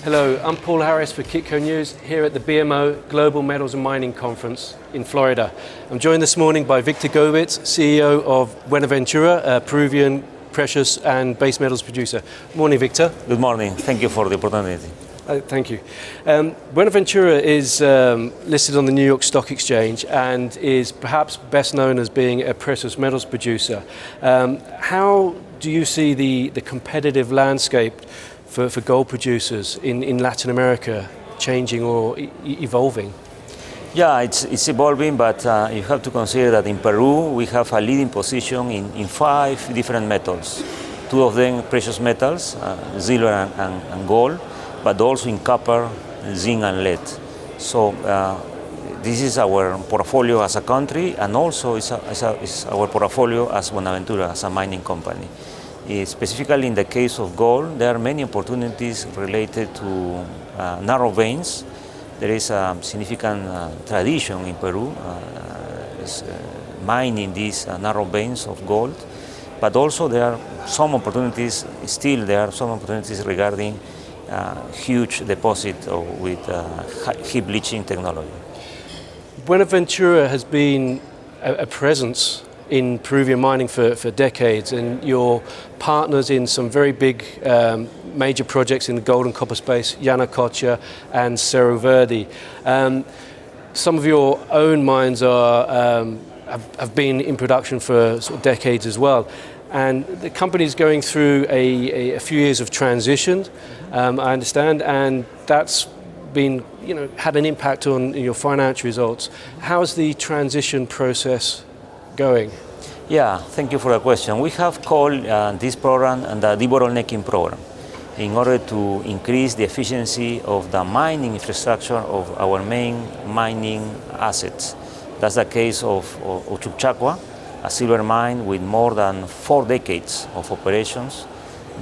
Hello, I'm Paul Harris for Kitco News here at the BMO Global Metals and Mining Conference in Florida. I'm joined this morning by Victor Gobitz, CEO of Buenaventura, a Peruvian precious and base metals producer. Morning, Victor. Good morning. Thank you for the opportunity. Thank you. Buenaventura is listed on the New York Stock Exchange and is perhaps best known as being a precious metals producer. How do you see the competitive landscape for gold producers in Latin America changing or evolving? Yeah, it's evolving, but you have to consider that in Peru we have a leading position in 5 different metals. 2 of them precious metals, silver and gold, but also in copper, zinc and lead. So this is our portfolio as a country, and also it's our portfolio as Buenaventura, as a mining company. Specifically in the case of gold, there are many opportunities related to narrow veins. There is a significant tradition in Peru mining these narrow veins of gold, but also there are some opportunities regarding huge deposit with heap leaching technology. Buenaventura has been a presence in Peruvian mining for decades, and you're partners in some very big major projects in the gold and copper space, Yanacocha and Cerro Verde. Some of your own mines have been in production for sort of decades as well, and the company is going through a few years of transition, I understand, and that's been, had an impact on your financial results. How's the transition process going? Yeah, thank you for the question. We have called this program the Debottlenecking program in order to increase the efficiency of the mining infrastructure of our main mining assets. That's the case of Uchucchacua, a silver mine with more than 4 decades of operations.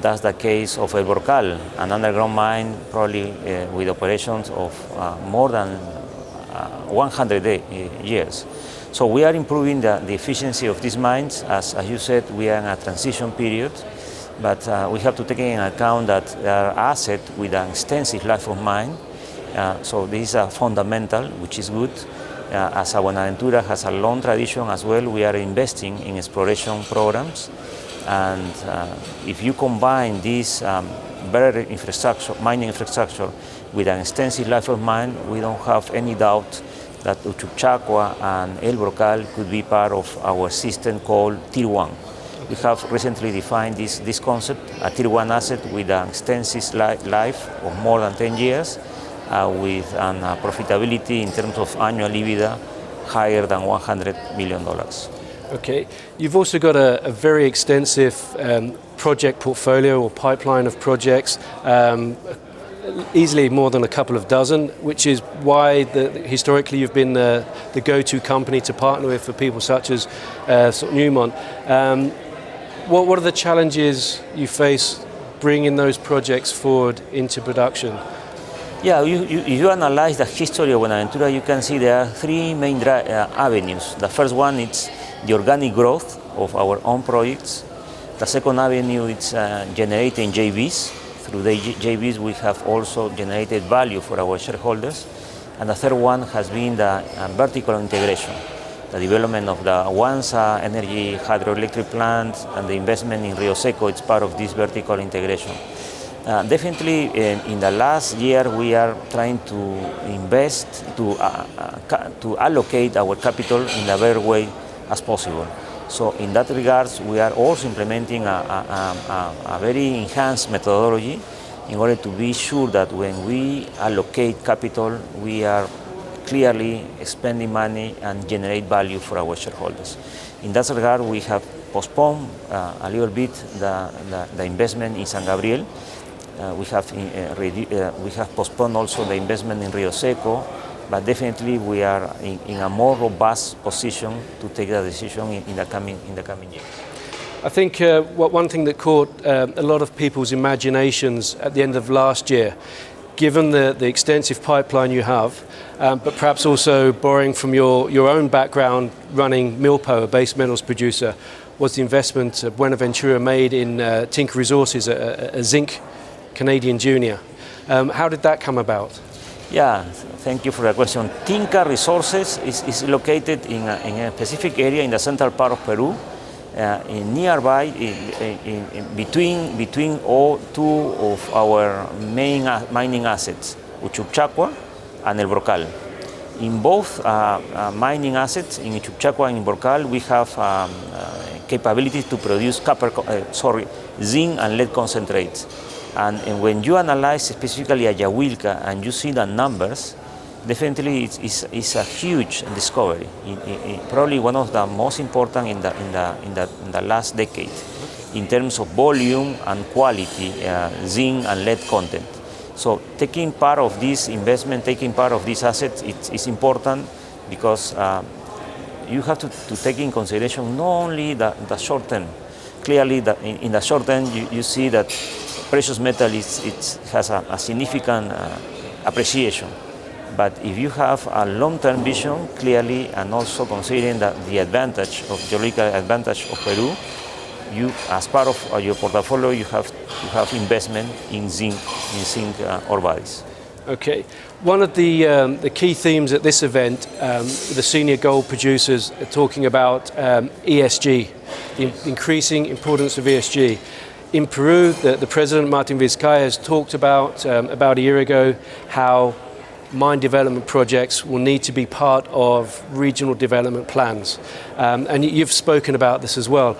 That's the case of El Brocal, an underground mine probably with operations of more than 100 years. So we are improving the efficiency of these mines. As you said, we are in a transition period, but we have to take into account that there are assets with an extensive life of mine. So this is fundamental, which is good. As Buenaventura has a long tradition as well, we are investing in exploration programs. And if you combine this better infrastructure, mining infrastructure, with an extensive life of mine, we don't have any doubt that Uchucchacua and El Brocal could be part of our system called Tier 1. We have recently defined this concept, a Tier 1 asset with an extensive life of more than 10 years, with a profitability in terms of annual EBITDA higher than $100 million. Okay, you've also got a very extensive project portfolio or pipeline of projects, easily more than a couple of dozen, which is why historically you've been the go-to company to partner with for people such as Newmont. What are the challenges you face bringing those projects forward into production? Yeah, if you analyze the history of Buenaventura, you can see there are 3 main avenues. The first one is the organic growth of our own projects. The second avenue is generating JVs. Through the JVs, we have also generated value for our shareholders. And the third one has been the vertical integration, the development of the Wansa energy hydroelectric plant and the investment in Rio Seco. It's part of this vertical integration. Definitely, in the last year, we are trying to invest, to allocate our capital in the better way as possible. So in that regards, we are also implementing a very enhanced methodology in order to be sure that when we allocate capital, we are clearly spending money and generate value for our shareholders. In that regard, we have postponed a little bit the investment in San Gabriel. We have postponed also the investment in Rio Seco, but definitely we are in a more robust position to take that decision in the coming years. I think one thing that caught a lot of people's imaginations at the end of last year, given the extensive pipeline you have, but perhaps also borrowing from your own background running Milpo, a base metals producer, was the investment Buenaventura made in Tink Resources, a zinc Canadian junior. How did that come about? Yeah, thank you for the question. Tinka Resources is located in a specific area in the central part of Peru, nearby, between all two of our main mining assets, Uchucchacua and El Brocal. In both mining assets, in Uchucchacua and in Brocal, we have capabilities to produce zinc and lead concentrates. And when you analyze specifically Ayahuilca and you see the numbers, definitely it's a huge discovery. Probably one of the most important in the last decade in terms of volume and quality, zinc and lead content. So taking part of this investment, taking part of these assets, it's important because you have to take in consideration not only the short term. Clearly, in the short term, you see that precious metal has a significant appreciation. But if you have a long-term vision, clearly, and also considering the advantage of geological advantage of Peru, you, as part of your portfolio, you have investment in zinc ore bodies. Okay. One of the key themes at this event, the senior gold producers are talking about ESG, the increasing importance of ESG. In Peru, the President, Martin Vizcarra, has talked about a year ago how mine development projects will need to be part of regional development plans. And you've spoken about this as well.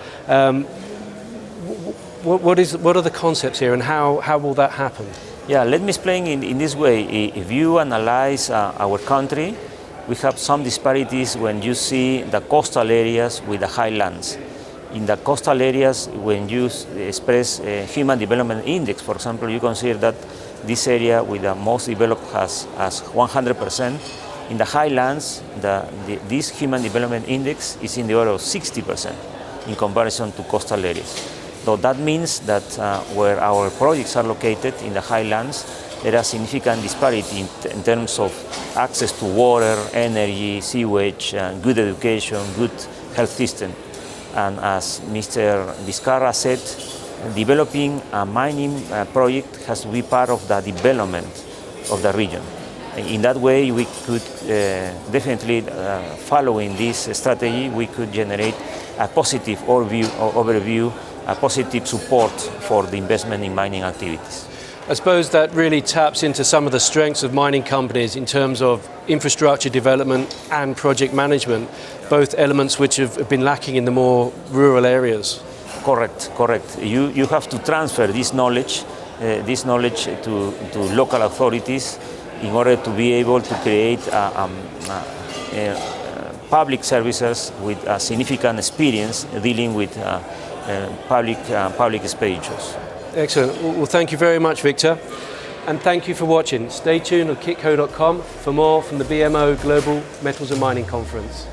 What are the concepts here and how will that happen? Yeah, let me explain in this way. If you analyze our country, we have some disparities when you see the coastal areas with the highlands. In the coastal areas, when you express Human Development Index, for example, you consider that this area with the most developed has 100%. In the highlands, this Human Development Index is in the order of 60% in comparison to coastal areas. So that means that where our projects are located in the highlands, there are significant disparity in terms of access to water, energy, sewage, good education, good health system. And as Mr. Vizcarra said, developing a mining project has to be part of the development of the region. In that way, we could definitely, following this strategy, we could generate a positive overview, a positive support for the investment in mining activities. I suppose that really taps into some of the strengths of mining companies in terms of infrastructure development and project management, both elements which have been lacking in the more rural areas. Correct. You have to transfer this knowledge to local authorities in order to be able to create public services with a significant experience dealing with public expenditures. Excellent. Well, thank you very much, Victor. And thank you for watching. Stay tuned on kitco.com for more from the BMO Global Metals and Mining Conference.